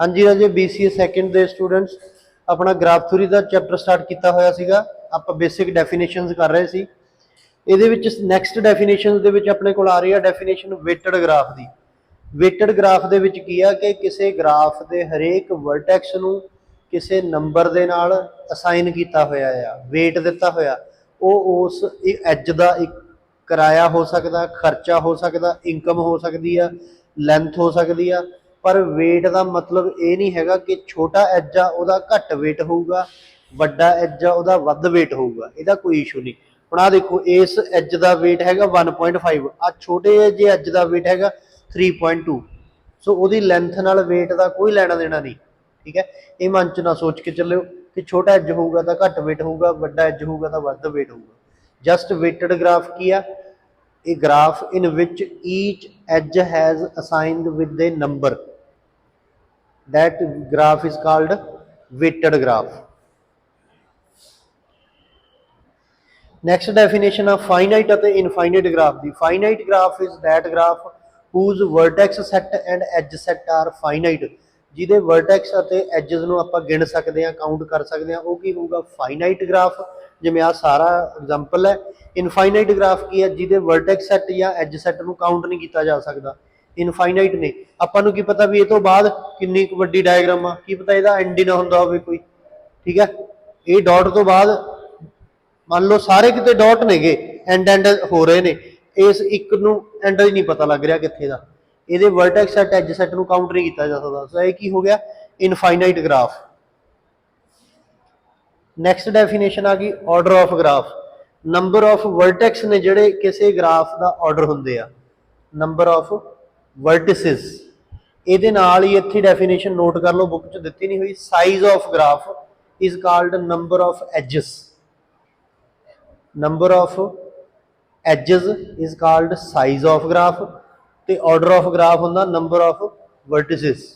हाँ जी राजे BCA second के students अपना ग्राफ थ्योरी का चैप्टर स्टार्ट किया होया सीगा। आप बेसिक डेफिनेशनस कर रहे सी। ये नैक्सट डेफिनेशन अपने को आ रही है डेफिनेशन वेटेड ग्राफ की। वेटेड ग्राफ के की है कि किसी ग्राफ के हरेक वर्टैक्स नूं किसी नंबर के नाल असाइन किया होया आ, वेट दिता होया वो उस एज का एक किराया हो सकता, खर्चा हो सकता, इनकम हो सकती है, लेंथ हो सकती है। पर वेट का मतलब ये नहीं है कि छोटा एज आ उहदा घट वेट होगा, वड्डा एज आ उहदा वध वेट होगा, इहदा कोई इशू नहीं। हुण आ देखो इस एज का वेट है 1.5, आ छोटे जे एज का वेट है 3.2। सो उसकी लेंथ नाल वेट का कोई लेना देना नहीं। ठीक है, ये मन च ना सोच के चलो कि छोटा एज होगा तो घट वेट होगा, वड्डा एज होगा तो वध वेट होगा। जस्ट वेटेड ग्राफ की है, a graph in which each edge has assigned with a number, that graph is called weighted graph. Next definition of finite and infinite graph. The finite graph is that graph whose vertex set and edge set are finite. ਜਿਹਦੇ vertex ਅਤੇ edges ਨੂੰ ਆਪਾਂ ਗਿਣ ਸਕਦੇ ਹਾਂ, count ਕਰ ਸਕਦੇ ਹਾਂ, ਉਹ ਕੀ ਹੋਊਗਾ फाइनाइट ग्राफ। ਜਿਵੇਂ ਆ ਸਾਰਾ ਐਗਜ਼ਾਮਪਲ ਹੈ। ਇਨਫਾਈਨਾਈਟ ਗ੍ਰਾਫ ਕੀ ਹੈ, ਜਿਹਦੇ वर्टेक्स ਸੈੱਟ ਜਾਂ ਐਜ ਸੈੱਟ ਨੂੰ ਕਾਊਂਟ ਨਹੀਂ ਕੀਤਾ ਜਾ ਸਕਦਾ, ਇਨਫਾਈਨਾਈਟ ਨੇ। ਆਪਾਂ ਨੂੰ ਕੀ ਪਤਾ ਵੀ ਇਹ ਤੋਂ ਬਾਅਦ ਕਿੰਨੀ ਕੁ ਵੱਡੀ ਡਾਇਗਰਾਮ ਆ, ਕੀ ਪਤਾ ਇਹਦਾ ਐਂਡ ਹੀ ਨਾ ਹੁੰਦਾ ਹੋਵੇ ਕੋਈ। ਠੀਕ ਹੈ, ਇਹ ਡਾਟ ਤੋਂ ਬਾਅਦ मान लो सारे किते डॉट ने गे, एंड हो रहे ने, इस एक नू एंड ही नहीं पता लग रहा कित्थे दा, ये वर्टेक्स सैट एज सैट नू काउंट नहीं किया जा सकता। सो ये की हो गया इनफाइनाइट ग्राफ। नैक्सट डेफिनेशन आ गई order of graph. Number of vertex ने जिहड़े किसी ग्राफ का ऑर्डर हुंदे आ, नंबर ऑफ वर्टिसिस। ये नाल ही इत्थे डेफिनेशन नोट कर लो, बुक च दित्ती नहीं हुई। Size of graph is called number of edges, number of edges is called size of graph, तो ऑर्डर ऑफ ग्राफ होंदा नंबर ऑफ वर्टिसिस।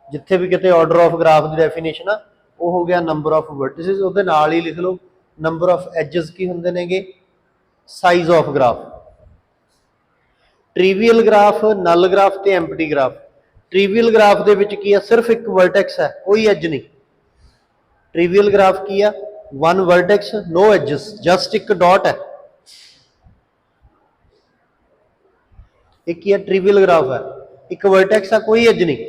जिथे भी कितने ऑर्डर ऑफ ग्राफ की डेफिनेशन आ वो हो गया नंबर ऑफ वर्टिसिस, उहदे नाल ही लिख लो नंबर ऑफ एजेस की होंदे नेगे size of graph. Trivial graph, null graph ते एम्पटी ग्राफ। ट्रीवियल ग्राफ दे विच की है, सिर्फ एक वर्टेक्स है, कोई एज नहीं। ट्रीवियल ग्राफ की है, one vertex no edges, just एक डॉट है। एक है ट्रिवियल ग्राफ है, एक वर्टेक्स है, कोई एज नहीं।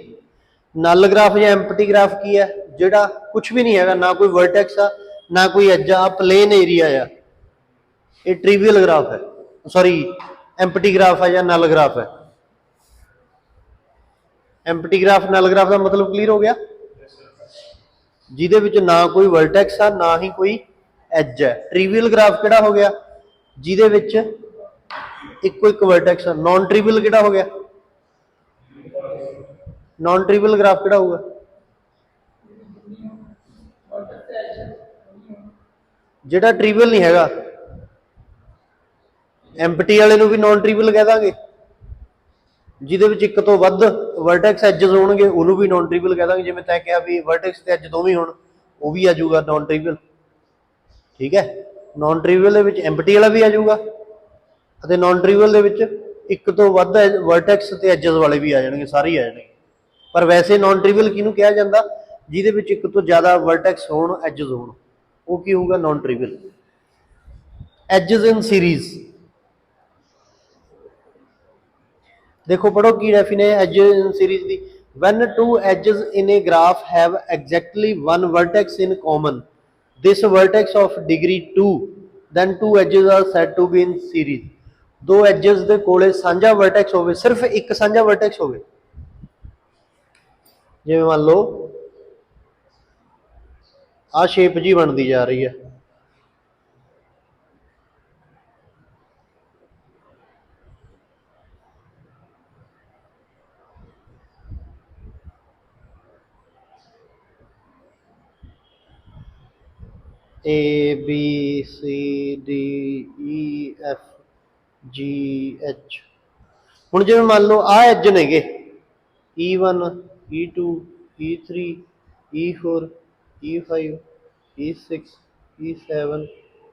नल ग्राफ या एम्पटी ग्राफ की है, जेड़ा कुछ भी नहीं है, ना कोई वर्टेक्स है ना कोई एज आ, प्लेन एरिया है, ये ट्रिवियल ग्राफ है, सॉरी एम्पटी ग्राफ है या नल ग्राफ है। एम्पटी ग्राफ नल ग्राफ का मतलब क्लीयर हो गया, जिहदे विच ना कोई वर्टेक्स है ना ही कोई एज है। ट्रिवियल ग्राफ किहड़ा हो गया, जिहदे विच इक्को एक वर्टेक्स है। नॉन ट्रिवियल किहड़ा हो गया, नॉन ट्रिवियल ग्राफ किहड़ा होगा, जिहड़ा ट्रिवियल नहीं हैगा। एम्पटी वाले नूं भी नॉन ट्रिवियल कह दांगे, जिहदे विच एक तो वध वर्टेक्स एजेस होणगे उहनूं भी नॉन ट्रिवियल कह दांगे। जिवें तैं कहा भी वर्टेक्स ते एज दोवें होण, वो भी आ जाऊगा नॉन ट्रिवियल। ठीक है, नॉन ट्रिवियल दे विच एम्पटी वाला भी आ जाऊगा, ਅਤੇ नॉन ट्रिवियल ਦੇ ਵਿੱਚ ਇੱਕ ਤੋਂ ਵੱਧ वर्टेक्स ਤੇ एजेस वाले भी आ जाएंगे, सारे ही आ जाएंगे। पर वैसे नॉन ट्रिवियल किहनूं कहा जाता, ਜਿਹਦੇ ਵਿੱਚ ਇੱਕ ਤੋਂ ਜ਼ਿਆਦਾ वर्टेक्स ਹੋਣ, एजेस ਹੋਣ, ਉਹ ਕੀ ਹੋਊਗਾ non trivial. Edges in series देखो पढ़ो की डेफिनेशन एजेस इन सीरीज दी। When two edges in a graph have exactly one vertex in common, this vertex of degree 2, then two edges are said to be in series। दो edges दे कोले साझा vertex होवे, सिर्फ एक साझा vertex होवे। जिवें मान लो आ शेप जी बनती जा रही है, A B C D E F G H. हुण जिवें मान लो आ as नेगे E1 E2 E3 E4 E5 E6 E7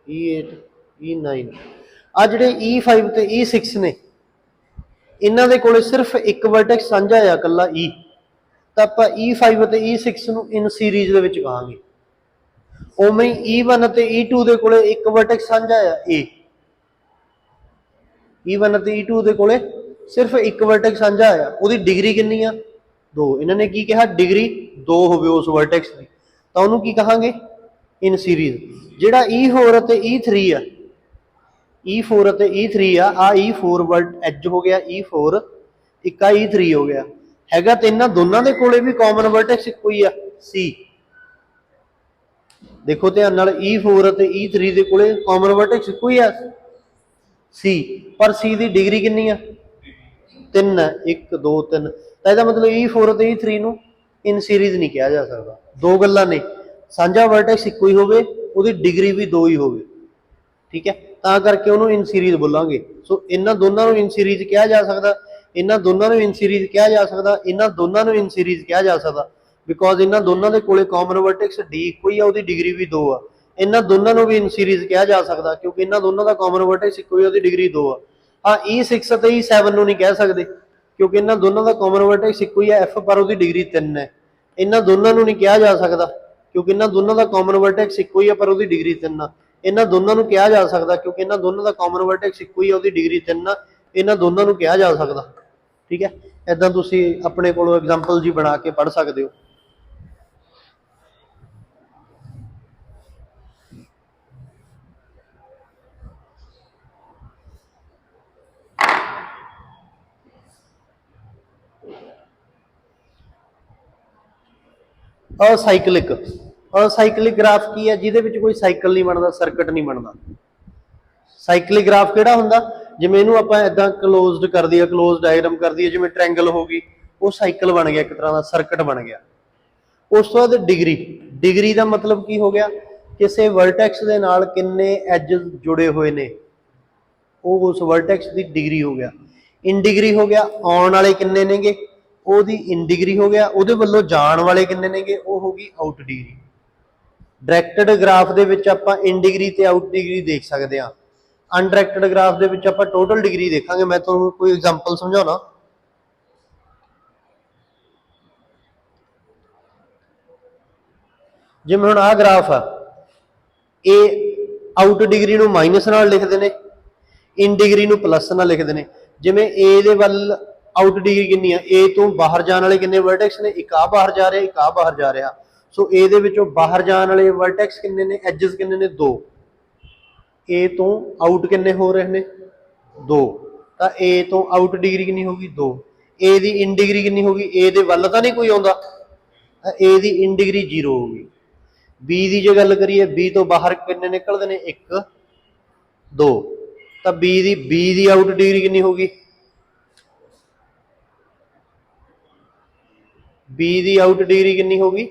E8 E9। आ जिहड़े E5 ते E6 ने, इन्हां दे कोले सिर्फ एक वर्टेक्स साझा आ, कल्ला E। ਤਾਂ ਆਪਾਂ E5 ਅਤੇ E6 ਨੂੰ ਇਨ ਸੀਰੀਜ਼ ਦੇ ਵਿੱਚ ਕਹਾਂਗੇ। ਉਵੇਂ ਹੀ E1 ਅਤੇ E2 ਦੇ ਕੋਲੇ ਇੱਕ ਵਰਟੈਕਸ ਸਾਂਝਾ ਆ A। E1 ਅਤੇ E2 ਦੇ ਕੋਲੇ ਸਿਰਫ ਇੱਕ ਵਰਟੈਕਸ ਸਾਂਝਾ ਆ, ਉਹਦੀ ਡਿਗਰੀ ਕਿੰਨੀ ਆ 2। ਇਹਨਾਂ ਨੇ ਕੀ ਕਿਹਾ, ਡਿਗਰੀ 2 ਹੋਵੇ ਉਸ ਵਰਟੈਕਸ ਦੀ, ਤਾਂ ਉਹਨੂੰ ਕੀ ਕਹਾਂਗੇ, ਇਨ ਸੀਰੀਜ਼। ਜਿਹੜਾ E4 ਅਤੇ E3 ਆ, E4 ਅਤੇ E3 ਆ E4 ਵਰਟ ਐਜ ਹੋ ਗਿਆ, E4 ਇੱਕ ਆ E3 ਹੋ ਗਿਆ, ਹੈਗਾ ਤੇ ਇਹਨਾਂ ਦੋਨਾਂ ਦੇ ਕੋਲੇ ਵੀ ਕਾਮਨ ਵਰਟੈਕਸ ਇੱਕੋ ਹੀ ਆ C। ਦੇਖੋ ਧਿਆਨ ਨਾਲ, E4 ਅਤੇ E3 ਦੇ ਕੋਲੇ ਕਾਮਨ ਵਰਟੈਕਸ ਇੱਕੋ ਹੀ ਆ C, ਪਰ C ਦੀ ਡਿਗਰੀ ਕਿੰਨੀ ਆ 3 ਹੈ, 1 2 3। ਤਾਂ ਇਹਦਾ ਮਤਲਬ E4 ਅਤੇ E3 ਨੂੰ ਇਨ ਸੀਰੀਜ਼ ਨਹੀਂ ਕਿਹਾ ਜਾ ਸਕਦਾ। ਦੋ ਗੱਲਾਂ ਨੇ, ਸਾਂਝਾ ਵਰਟੈਕਸ ਇੱਕੋ ਹੀ ਹੋਵੇ, ਉਹਦੀ ਡਿਗਰੀ ਵੀ 2 ਹੀ ਹੋਵੇ, ਠੀਕ ਹੈ, ਤਾਂ ਕਰਕੇ ਉਹਨੂੰ ਇਨ ਸੀਰੀਜ਼ ਬੋਲਾਂਗੇ। ਸੋ ਇਹਨਾਂ ਦੋਨਾਂ ਨੂੰ ਇਨ ਸੀਰੀਜ਼ ਕਿਹਾ ਜਾ ਸਕਦਾ, ਇਹਨਾਂ ਦੋਨਾਂ ਨੂੰ ਇਨ ਸੀਰੀਜ਼ ਕਿਹਾ ਜਾ ਸਕਦਾ, ਇਹਨਾਂ ਦੋਨਾਂ ਨੂੰ ਇਨ ਸੀਰੀਜ਼ ਕਿਹਾ ਜਾ ਸਕਦਾ, ਬਿਕੋਜ਼ ਇਹਨਾਂ ਦੋਨਾਂ ਦੇ ਕੋਲੇ ਕਾਮਨ ਵਰਟੈਕਸ D ਇੱਕੋ ਹੀ ਆ, ਉਹਦੀ ਡਿਗਰੀ ਵੀ 2 ਆ। ਇਹਨਾਂ ਦੋਨਾਂ ਨੂੰ ਵੀ ਇਨ ਸੀਰੀਜ਼ ਕਿਹਾ ਜਾ ਸਕਦਾ ਕਿਉਂਕਿ ਇਹਨਾਂ ਦੋਨਾਂ ਦਾ ਕਾਮਨ ਵਰਟੈਕਸ ਇੱਕੋ ਹੀ, ਉਹਦੀ ਡਿਗਰੀ 2 ਆ। ਹਾਂ, E6 ਅਤੇ E7 ਨੂੰ ਨਹੀਂ ਕਹਿ ਸਕਦੇ ਕਿਉਂਕਿ ਇਹਨਾਂ ਦੋਨਾਂ ਦਾ ਕਾਮਨ ਵਰਟੈਕਸ ਇੱਕੋ ਹੀ ਆ F, ਪਰ ਉਹਦੀ ਡਿਗਰੀ 3 ਹੈ। ਇਹਨਾਂ ਦੋਨਾਂ ਨੂੰ ਨਹੀਂ ਕਿਹਾ ਜਾ ਸਕਦਾ ਕਿਉਂਕਿ ਇਹਨਾਂ ਦੋਨਾਂ ਦਾ ਕਾਮਨ ਵਰਟੈਕਸ ਇੱਕੋ ਹੀ ਆ, ਪਰ ਉਹਦੀ ਡਿਗਰੀ 3 ਆ। ਇਹਨਾਂ ਦੋਨਾਂ ਨੂੰ ਕਿਹਾ ਜਾ ਸਕਦਾ ਕਿਉਂਕਿ ਇਹਨਾਂ ਦੋਨਾਂ ਦਾ ਕਾਮਨ ਵਰਟੈਕਸ ਇੱਕੋ ਹੀ ਆ, ਉਹਦੀ ਡਿਗਰੀ 3 ਆ। ਇਹਨਾਂ ਦੋਨਾਂ ਨੂੰ ਕਿਹਾ ਜਾ ਸਕਦਾ, ਠੀਕ ਹੈ। ਏਦਾਂ ਤੁਸੀਂ ਆਪਣੇ ਕੋਲੋਂ ਐਗਜ਼ਾਮਪਲ ਜੀ ਬਣਾ ਕੇ ਪੜ੍ਹ ਸਕਦੇ ਹੋ। ਅਸਾਈਕਲਿਕ, ਅਸਾਈਕਲਿਕ ਗ੍ਰਾਫ ਕੀ ਹੈ, ਜਿਹਦੇ ਵਿੱਚ ਕੋਈ ਸਾਈਕਲ ਨਹੀਂ ਬਣਦਾ, ਸਰਕਟ ਨਹੀਂ ਬਣਦਾ। ਸਾਈਕਲਿਕ ਗ੍ਰਾਫ ਕਿਹੜਾ ਹੁੰਦਾ, ਜਿਵੇਂ ਇਹਨੂੰ ਆਪਾਂ ਇਦਾਂ ਕਲੋਜ਼ਡ ਕਰ ਦਈਏ, ਕਲੋਜ਼ ਡਾਇਗਰਾਮ ਕਰ ਦਈਏ, ਜਿਵੇਂ ਟ੍ਰਾਇੰਗਲ ਹੋ ਗਈ, ਉਹ ਸਾਈਕਲ ਬਣ ਗਿਆ, ਇੱਕ ਤਰ੍ਹਾਂ ਦਾ ਸਰਕਟ ਬਣ ਗਿਆ। ਉਸ ਤੋਂ ਬਾਅਦ ਡਿਗਰੀ, ਡਿਗਰੀ ਦਾ ਮਤਲਬ ਕੀ ਹੋ ਗਿਆ, ਕਿਸੇ ਵਰਟੈਕਸ ਦੇ ਨਾਲ ਕਿੰਨੇ ਐਜਸ ਜੁੜੇ ਹੋਏ ਨੇ, ਉਹ ਉਸ ਵਰਟੈਕਸ ਦੀ ਡਿਗਰੀ ਹੋ ਗਿਆ। ਇਨ ਡਿਗਰੀ ਹੋ ਗਿਆ, ਆਉਣ ਵਾਲੇ ਕਿੰਨੇ ਨੇਗੇ, ਉਹਦੀ ਇਨ ਡਿਗਰੀ ਹੋ ਗਿਆ। ਉਹਦੇ ਵੱਲੋਂ ਜਾਣ ਵਾਲੇ ਕਿੰਨੇ ਨੇਗੇ, ਉਹ ਹੋ ਗਈ ਆਊਟ ਡਿਗਰੀ। ਡਾਇਰੈਕਟਡ ਗ੍ਰਾਫ ਦੇ ਵਿੱਚ ਆਪਾਂ ਇਨ ਡਿਗਰੀ ਤੇ ਆਊਟ ਡਿਗਰੀ ਦੇਖ ਸਕਦੇ ਹਾਂ। ਅਨਡਾਇਰੈਕਟਡ ਗ੍ਰਾਫ ਦੇ ਵਿੱਚ ਆਪਾਂ ਟੋਟਲ ਡਿਗਰੀ ਦੇਖਾਂਗੇ। ਮੈਂ ਤੁਹਾਨੂੰ ਕੋਈ ਐਗਜ਼ਾਮਪਲ ਸਮਝਾਉਣਾ। ਜਿਵੇਂ ਹੁਣ ਆਹ ਗ੍ਰਾਫ ਆ, ਇਹ ਆਊਟ ਡਿਗਰੀ ਨੂੰ ਮਾਈਨਸ ਨਾਲ ਲਿਖਦੇ ਨੇ, ਇਨ ਡਿਗਰੀ ਨੂੰ ਪਲੱਸ ਨਾਲ ਲਿਖਦੇ ਨੇ। ਜਿਵੇਂ A ਦੇ ਵੱਲ ਆਊਟ ਡਿਗਰੀ ਕਿੰਨੀ ਆ, A ਤੋਂ ਬਾਹਰ ਜਾਣ ਵਾਲੇ ਕਿੰਨੇ ਵਰਟੈਕਸ ਨੇ, ਇੱਕ ਆ ਬਾਹਰ ਜਾ ਰਿਹਾ, ਇੱਕ ਆ ਬਾਹਰ ਜਾ ਰਿਹਾ। ਸੋ A ਦੇ ਵਿੱਚੋਂ ਬਾਹਰ ਜਾਣ ਵਾਲੇ ਵਰਟੈਕਸ ਕਿੰਨੇ ਨੇ, ਐਜਸ ਕਿੰਨੇ ਨੇ, 2। A ਤੋਂ ਆਊਟ ਕਿੰਨੇ ਹੋ ਰਹੇ ਨੇ, 2। ਤਾਂ A ਤੋਂ ਆਊਟ ਡਿਗਰੀ ਕਿੰਨੀ ਹੋਗੀ, 2। A ਦੀ ਇਨ ਡਿਗਰੀ ਕਿੰਨੀ ਹੋਗੀ, A ਦੇ ਵੱਲ ਤਾਂ ਨਹੀਂ ਕੋਈ ਆਉਂਦਾ, A ਦੀ ਇਨ ਡਿਗਰੀ 0 ਹੋਗੀ। B ਦੀ ਜੇ ਗੱਲ ਕਰੀਏ, B ਤੋਂ ਬਾਹਰ ਕਿੰਨੇ ਨਿਕਲਦੇ ਨੇ, 1 2। ਤਾਂ B ਦੀ ਆਊਟ ਡਿਗਰੀ ਕਿੰਨੀ ਹੋਗੀ, B ਦੀ ਆਊਟ ਡਿਗਰੀ ਕਿੰਨੀ ਹੋਗੀ,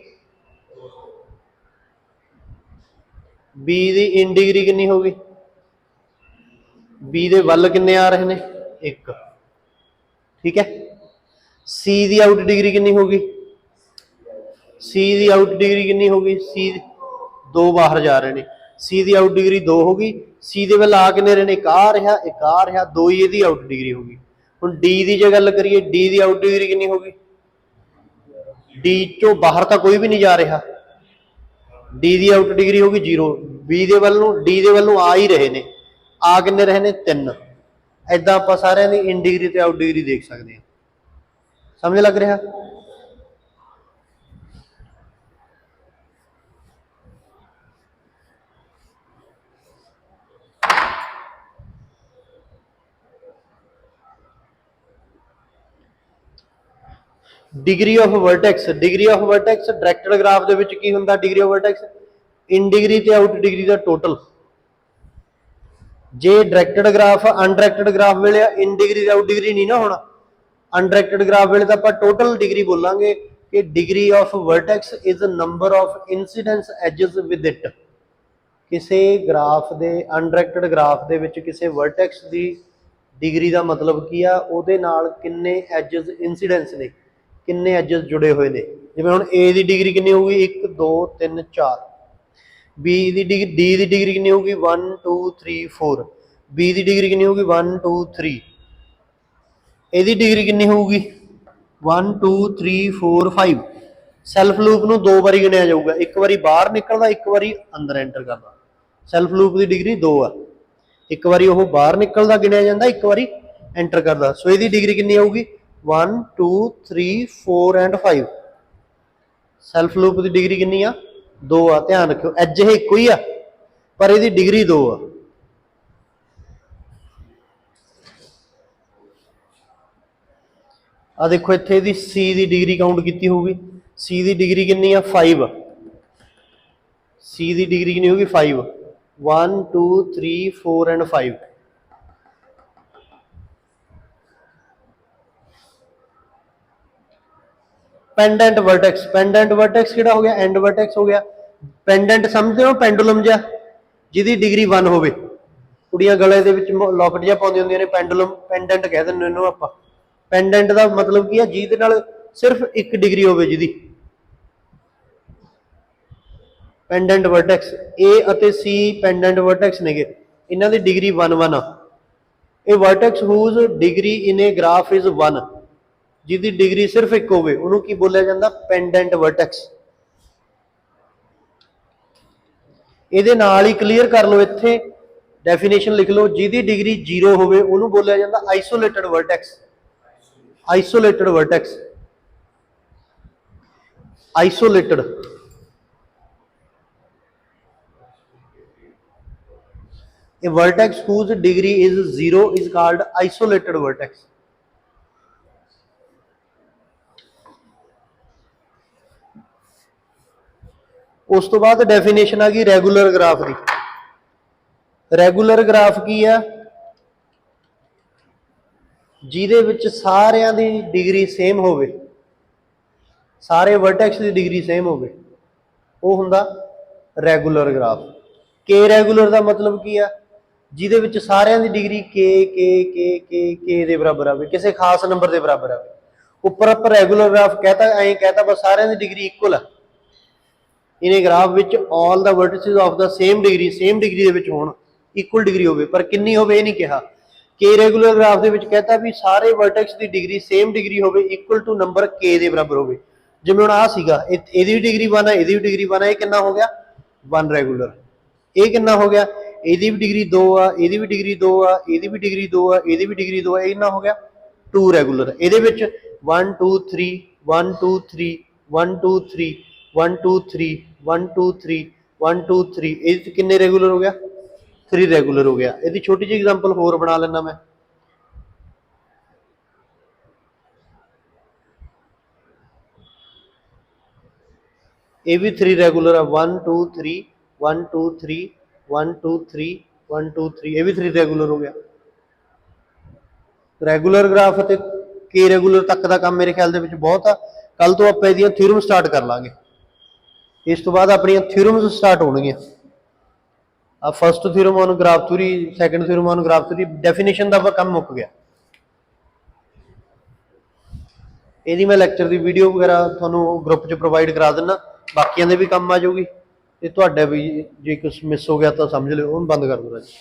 B ਦੀ ਇਨ ਡਿਗਰੀ ਕਿੰਨੀ ਹੋਗੀ, B ਦੇ ਵੱਲ ਕਿੰਨੇ ਆ ਰਹੇ ਨੇ, 1, ਠੀਕ ਹੈ। C ਦੀ ਆਊਟ ਡਿਗਰੀ ਕਿੰਨੀ ਹੋਗੀ, C ਦੀ ਆਊਟ ਡਿਗਰੀ ਕਿੰਨੀ ਹੋਗੀ, C 2 ਬਾਹਰ ਜਾ ਰਹੇ ਨੇ, C ਦੀ ਆਊਟ ਡਿਗਰੀ 2 ਹੋਗੀ। C ਦੇ ਵੱਲ ਆ ਕਿੰਨੇ ਰਹੇ ਨੇ, ਇੱਕ ਆ ਰਿਹਾ, ਇੱਕ ਆ ਰਿਹਾ, 2 ਹੀ ਇਹਦੀ ਆਊਟ ਡਿਗਰੀ ਹੋਗੀ। ਹੁਣ D ਦੀ ਜੇ ਗੱਲ ਕਰੀਏ, D ਦੀ ਆਊਟ ਡਿਗਰੀ ਕਿੰਨੀ ਹੋਗੀ, D ਚੋਂ ਬਾਹਰ ਤਾਂ ਕੋਈ ਵੀ ਨਹੀਂ ਜਾ ਰਿਹਾ, D ਦੀ ਆਊਟ ਡਿਗਰੀ ਹੋਗੀ 0। B ਦੇ ਵੱਲ ਨੂੰ, D ਦੇ ਵੱਲ ਨੂੰ ਆ ਹੀ ਰਹੇ ਨੇ, ਆ ਕਿੰਨੇ ਰਹੇ ਨੇ, 3। ਏਦਾਂ ਆਪਾਂ ਸਾਰਿਆਂ ਦੀ ਇਨ ਡਿਗਰੀ ਤੇ ਆਊਟ ਡਿਗਰੀ ਦੇਖ ਸਕਦੇ ਹਾਂ। ਸਮਝ ਲੱਗ ਰਿਹਾ? Degree of vertex, degree of vertex directed graph ਦੇ ਵਿੱਚ ਕੀ ਹੁੰਦਾ, degree of vertex in degree ਤੇ ਆਊਟ ਡਿਗਰੀ ਦਾ ਟੋਟਲ। ਜੇ ਡਾਇਰੈਕਟਡ ਗ੍ਰਾਫ ਅਨਡਾਇਰੈਕਟਡ ਗ੍ਰਾਫ ਵੇਲੇ ਇਨ ਡਿਗਰੀ ਤੇ ਆਊਟ ਡਿਗਰੀ ਨਹੀਂ ਨਾ ਹੋਣਾ, ਅਨਡਾਇਰੈਕਟਡ ਗ੍ਰਾਫ ਵੇਲੇ ਤਾਂ ਆਪਾਂ ਟੋਟਲ ਡਿਗਰੀ ਬੋਲਾਂਗੇ ਕਿ degree of vertex is number of incidence edges with it. ਕਿਸੇ ਗ੍ਰਾਫ ਦੇ, ਅਨਡਾਇਰੈਕਟਡ ਗ੍ਰਾਫ ਦੇ ਵਿੱਚ ਕਿਸੇ ਵਰਟੈਕਸ ਦੀ ਡਿਗਰੀ ਦਾ ਮਤਲਬ ਕੀ ਆ, ਉਹਦੇ ਨਾਲ ਕਿੰਨੇ ਐਜਸ ਇਨਸੀਡੈਂਸ ਨੇ, ਕਿੰਨੇ ਐਜਸ ਜੁੜੇ ਹੋਏ ਨੇ। ਜਿਵੇਂ ਹੁਣ A ਦੀ ਡਿਗਰੀ ਕਿੰਨੀ ਹੋਊਗੀ, 1 2 3 4। B ਦੀ ਡਿਗਰੀ, D ਦੀ ਡਿਗਰੀ ਕਿੰਨੀ ਹੋਊਗੀ, 1 2 3 4। B ਦੀ ਡਿਗਰੀ ਕਿੰਨੀ ਹੋਊਗੀ, 1 2 3। ਇਹਦੀ ਡਿਗਰੀ ਕਿੰਨੀ ਹੋਊਗੀ, 1 2 3 4 5 ਸੈਲਫ ਲੂਪ ਨੂੰ ਦੋ ਵਾਰੀ ਗਿਣਿਆ ਜਾਊਗਾ, ਇੱਕ ਵਾਰੀ ਬਾਹਰ ਨਿਕਲਦਾ, ਇੱਕ ਵਾਰੀ ਅੰਦਰ ਐਂਟਰ ਕਰਦਾ। ਸੈਲਫ ਲੂਪ ਦੀ ਡਿਗਰੀ 2 ਆ, ਇੱਕ ਵਾਰੀ ਉਹ ਬਾਹਰ ਨਿਕਲਦਾ ਗਿਣਿਆ ਜਾਂਦਾ, ਇੱਕ ਵਾਰੀ ਐਂਟਰ ਕਰਦਾ। ਸੋ ਇਹਦੀ ਡਿਗਰੀ ਕਿੰਨੀ ਆਊਗੀ 1 2 3 4 and 5। Self loop the degree ਕਿੰਨੀ ਆ 2 ਆ। ਧਿਆਨ ਰੱਖਿਓ ਐਜ ਇਹ ਇੱਕੋ ਹੀ ਆ ਪਰ ਇਹਦੀ ਡਿਗਰੀ 2 ਆ। ਆ ਦੇਖੋ ਇੱਥੇ ਇਹਦੀ C ਦੀ ਡਿਗਰੀ ਕਾਊਂਟ ਕੀਤੀ ਹੋਊਗੀ। C ਦੀ ਡਿਗਰੀ ਕਿੰਨੀ ਆ 5। C ਦੀ ਡਿਗਰੀ ਕਿੰਨੀ ਹੋਊਗੀ 5। 1 2 3 4 ਐਂਡ 5। ਪੈਂਡੈਂਟ ਵਰਟੈਕਸ, ਪੈਂਡੈਂਟ ਵਰਟੈਕਸ ਕਿਹੜਾ ਹੋ ਗਿਆ ਐਂਡ ਵਰਟੈਕਸ ਹੋ ਗਿਆ। ਪੈਂਡੈਂਟ ਸਮਝਦੇ ਹੋ ਪੈਂਡੂਲਮ ਜਿਹਾ ਜਿਹਦੀ ਡਿਗਰੀ 1 ਹੋਵੇ। ਕੁੜੀਆਂ ਗਲੇ ਦੇ ਵਿੱਚ ਲੋਕਟ ਜਿਹਾ ਪਾਉਂਦੀਆਂ ਹੁੰਦੀਆਂ ਨੇ, ਪੈਂਡੂਲਮ ਪੈਂਡੈਂਟ ਕਹਿ ਦਿੰਦੇ ਇਹਨੂੰ ਆਪਾਂ। ਪੈਂਡੈਂਟ ਦਾ ਮਤਲਬ ਕੀ ਆ ਜਿਹਦੇ ਨਾਲ ਸਿਰਫ ਇੱਕ ਡਿਗਰੀ ਹੋਵੇ ਜਿਹਦੀ। ਪੈਂਡੈਂਟ ਵਰਟੈਕਸ A ਅਤੇ C ਪੈਂਡੈਂਟ ਵਰਟੈਕਸ ਨੇਗੇ, ਇਹਨਾਂ ਦੀ ਡਿਗਰੀ 1 1 ਆ। ਇਹ vertex whose degree in a graph is 1, ਜਿਹਦੀ ਡਿਗਰੀ ਸਿਰਫ ਇੱਕ ਹੋਵੇ ਉਹਨੂੰ ਕੀ ਬੋਲਿਆ ਜਾਂਦਾ ਪੈਂਡੈਂਟ ਵਰਟੈਕਸ। ਇਹਦੇ ਨਾਲ ਹੀ ਕਲੀਅਰ ਕਰ ਲਓ, ਇੱਥੇ ਡੈਫੀਨੇਸ਼ਨ ਲਿਖ ਲਓ, ਜਿਹਦੀ ਡਿਗਰੀ 0 ਹੋਵੇ ਉਹਨੂੰ ਬੋਲਿਆ ਜਾਂਦਾ isolated vertex. Isolated vertex, isolated. A vertex whose degree is 0 is called isolated vertex. ਉਸ ਤੋਂ ਬਾਅਦ ਡੈਫੀਨੇਸ਼ਨ ਆ ਗਈ ਰੈਗੂਲਰ ਗ੍ਰਾਫ ਦੀ। ਰੈਗੂਲਰ ਗ੍ਰਾਫ ਕੀ ਆ ਜਿਹਦੇ ਵਿੱਚ ਸਾਰਿਆਂ ਦੀ ਡਿਗਰੀ ਸੇਮ ਹੋਵੇ, ਸਾਰੇ ਵਰਟੈਕਸ ਦੀ ਡਿਗਰੀ ਸੇਮ ਹੋਵੇ, ਉਹ ਹੁੰਦਾ ਰੈਗੂਲਰ ਗ੍ਰਾਫ। ਕੇ ਰੈਗੂਲਰ ਦਾ ਮਤਲਬ ਕੀ ਆ ਜਿਹਦੇ ਵਿੱਚ ਸਾਰਿਆਂ ਦੀ ਡਿਗਰੀ ਕੇ ਦੇ ਬਰਾਬਰ ਆਵੇ, ਕਿਸੇ ਖਾਸ ਨੰਬਰ ਦੇ ਬਰਾਬਰ ਆਵੇ। ਉੱਪਰ ਆਪਾਂ ਰੈਗੂਲਰ ਗ੍ਰਾਫ ਕਹਤਾ, ਐਂ ਕਹਤਾ ਬਸ ਸਾਰਿਆਂ ਦੀ ਡਿਗਰੀ ਇਕੁਅਲ ਆ। ਇਹਨੇ ਗ੍ਰਾਫ ਵਿੱਚ ਆਲ ਦਾ ਵਰਟਿਸਿਸ ਆਫ ਦਾ ਸੇਮ ਡਿਗਰੀ ਦੇ ਵਿੱਚ ਹੋਣ, ਇਕੁਅਲ ਡਿਗਰੀ ਹੋਵੇ, ਪਰ ਕਿੰਨੀ ਹੋਵੇ ਇਹ ਨਹੀਂ ਕਿਹਾ। ਕੇ ਰੈਗੂਲਰ ਗ੍ਰਾਫ ਦੇ ਵਿੱਚ ਕਹਤਾ ਵੀ ਸਾਰੇ ਵਰਟੈਕਸ ਦੀ ਡਿਗਰੀ ਸੇਮ ਡਿਗਰੀ ਹੋਵੇ, ਇਕੁਅਲ ਟੂ ਨੰਬਰ ਕੇ ਦੇ ਬਰਾਬਰ ਹੋਵੇ। ਜਿਵੇਂ ਹੁਣ ਆਹ ਸੀਗਾ, ਇਹਦੀ ਵੀ ਡਿਗਰੀ 1 ਆ, ਇਹਦੀ ਵੀ ਡਿਗਰੀ 1 ਆ, ਇਹ ਕਿੰਨਾ ਹੋ ਗਿਆ 1 ਰੈਗੂਲਰ। ਇਹ ਕਿੰਨਾ ਹੋ ਗਿਆ ਇਹਦੀ ਵੀ ਡਿਗਰੀ 2 ਆ, ਇਹਦੀ ਵੀ ਡਿਗਰੀ 2 ਆ, ਇਹਦੀ ਵੀ ਡਿਗਰੀ 2 ਆ, ਇਹਦੀ ਵੀ ਡਿਗਰੀ 2 ਆ, ਇਹ ਕਿੰਨਾ ਹੋ ਗਿਆ 2 ਰੈਗੂਲਰ। ਇਹਦੇ ਵਿੱਚ 1 2 3 1 2 3 1 2 3 1 2 3 1 2 3 1 2 3, ਇਹਦੇ ਚ ਕਿੰਨੇ ਰੈਗੂਲਰ ਹੋ ਗਿਆ 3 ਰੈਗੂਲਰ ਹੋ ਗਿਆ। ਇਹਦੀ ਛੋਟੀ ਜਿਹੀ ਐਗਜ਼ਾਮਪਲ ਹੋਰ ਬਣਾ ਲੈਣਾ ਮੈਂ। ਇਹ ਵੀ 3 ਰੈਗੂਲਰ ਆ, 1 2 3 1 2 3 1 2 3 1 2 3, ਇਹ ਵੀ 3 ਰੈਗੂਲਰ ਹੋ ਗਿਆ। ਰੈਗੂਲਰ ਗ੍ਰਾਫ ਅਤੇ ਕੇ ਰੈਗੂਲਰ ਤੱਕ ਦਾ ਕੰਮ ਮੇਰੇ ਖਿਆਲ ਦੇ ਵਿੱਚ ਬਹੁਤ ਆ। ਕੱਲ ਤੋਂ ਆਪਾਂ ਇਹਦੀਆਂ ਥਿਊਰਮ ਸਟਾਰਟ ਕਰ ਲਾਂਗੇ। ਇਸ ਤੋਂ ਬਾਅਦ ਆਪਣੀਆਂ ਥਿਊਰਮਸ ਸਟਾਰਟ ਹੋਣਗੀਆਂ। ਆ first theorem on graph theory, second theorem on graph theory, definition ਦਾ ਕੰਮ ਮੁੱਕ ਗਿਆ। ਇਹਦੀ ਮੈਂ ਲੈਕਚਰ ਦੀ ਵੀਡੀਓ ਵਗੈਰਾ ਤੁਹਾਨੂੰ ਗਰੁੱਪ 'ਚ ਪ੍ਰੋਵਾਈਡ ਕਰਾ ਦਿੰਦਾ, ਬਾਕੀਆਂ ਦੇ ਵੀ ਕੰਮ ਆ ਜਾਊਗੀ ਤੇ ਤੁਹਾਡਾ ਵੀ ਜੇ ਕੁਝ ਮਿਸ ਹੋ ਗਿਆ ਤਾਂ ਸਮਝ ਲਿਓ, ਉਹਨੂੰ ਬੰਦ ਕਰ ਦਿਓ ਜੀ।